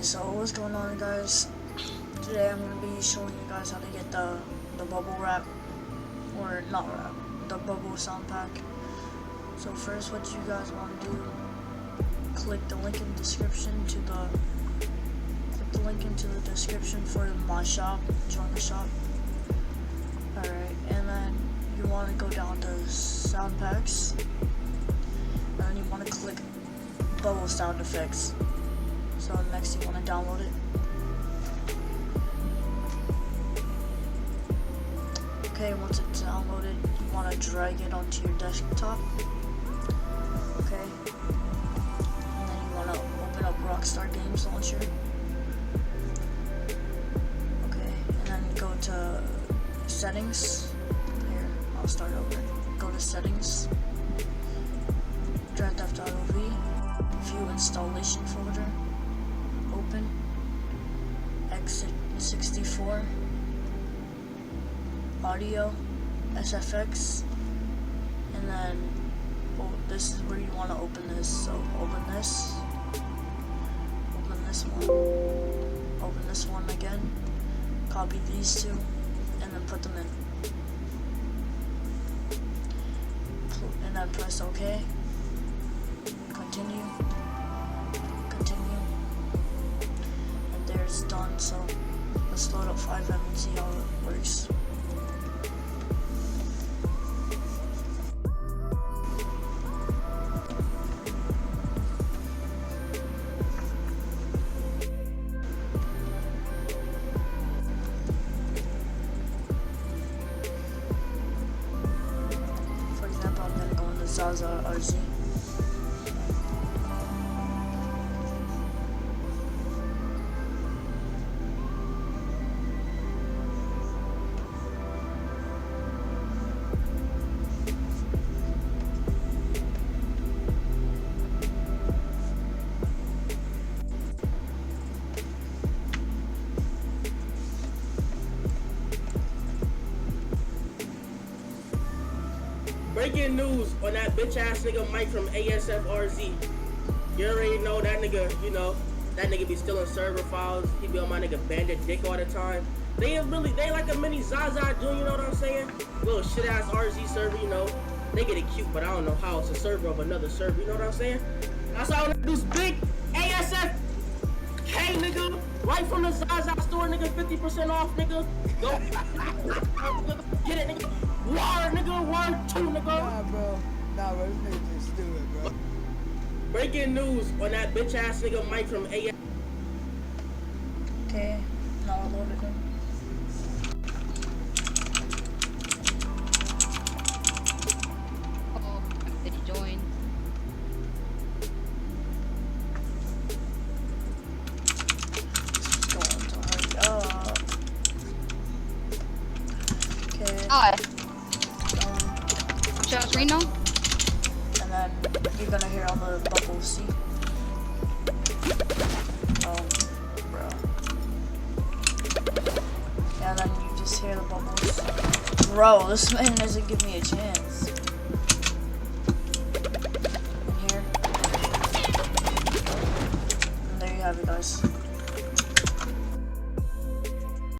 So what's going on, guys? Today I'm going to be showing you guys how to get the bubble wrap, or not wrap, the bubble sound pack. So first, what you guys want to do, click the link in the description for my shop, join the shop. Alright, and then you want to go down to sound packs, and then you want to click bubble sound effects. So next you want to download it. Okay, once it's downloaded, you want to drag it onto your desktop. Okay, and then you want to open up Rockstar Games Launcher. Okay, and then go to settings. Here, I'll start over. Go to settings, Grand Theft Auto V, view installation folder, open, exit 64, audio, SFX, and then this is where you want to open this. So open this one again, copy these two, and then put them in, and then press OK, continue, and there it's done. So let's load up FiveM and see how it works. Zaza RZ. Breaking news on that bitch ass nigga Mike from ASFRZ. You already know that nigga, that nigga be stealing server files. He be on my nigga Bandit Dick all the time. They like a mini Zaza doing, you know what I'm saying? Little shit ass RZ server, They get it cute, but I don't know how. It's a server of another server, you know what I'm saying? That's all I do is big ASFK nigga. Right from the Zaza store, nigga, 50% off, nigga. Go get it, nigga. War, nigga, war 2, nigga. Nah, bro, this nigga just stupid, bro. Breaking news on that bitch ass nigga Mike from AS. Okay, now I'll load it in. Oh, did he join? Going to hurry up. Okay. Hi. Shows Reno? And then you're gonna hear all the bubbles, see? Oh, bro. Yeah, and then you just hear the bubbles. Bro, this man doesn't give me a chance. And here. And there you have it, guys.